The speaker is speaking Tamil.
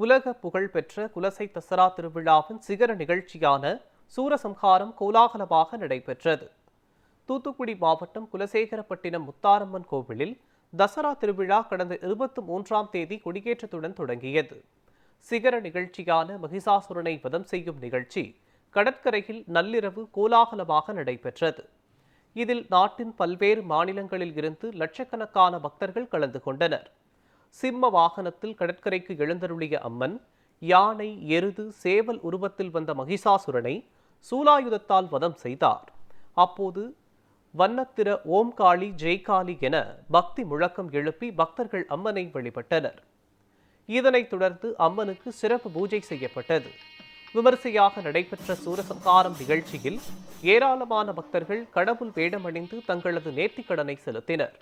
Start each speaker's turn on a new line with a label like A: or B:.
A: உலக புகழ்பெற்ற குலசை தசரா திருவிழாவின் சிகர நிகழ்ச்சியான சூரசம்ஹாரம் கோலாகலமாக நடைபெற்றது. தூத்துக்குடி மாவட்டம் குலசேகரப்பட்டினம் முத்தாரம்மன் கோவிலில் தசரா திருவிழா கடந்த 23ஆம் தேதி கொடியேற்றத்துடன் தொடங்கியது. சிகர நிகழ்ச்சியான மகிஷாசுரனை வதம் செய்யும் நிகழ்ச்சி கடற்கரையில் நள்ளிரவு கோலாகலமாக நடைபெற்றது. இதில் நாட்டின் பல்வேறு மாநிலங்களில் இருந்து லட்சக்கணக்கான பக்தர்கள் கலந்து கொண்டனர். சிம்ம வாகனத்தில் கடற்கரைக்கு எழுந்தருளிய அம்மன் யானை, எருது, சேவல் உருவத்தில் வந்த மகிஷாசுரனை சூலாயுதத்தால் வதம் செய்தார். அப்போது வண்ணத்திர ஓம் காளி ஜெய் காளி என பக்தி முழக்கம் எழுப்பி பக்தர்கள் அம்மனை வழிபட்டனர். இதனைத் தொடர்ந்து அம்மனுக்கு சிறப்பு பூஜை செய்யப்பட்டது. விமரிசையாக நடைபெற்ற சூரசம்ஹாரம் நிகழ்ச்சியில் ஏராளமான பக்தர்கள் கடவுள் வேடமணிந்து தங்களது நேர்த்திக்கடனை செலுத்தினர்.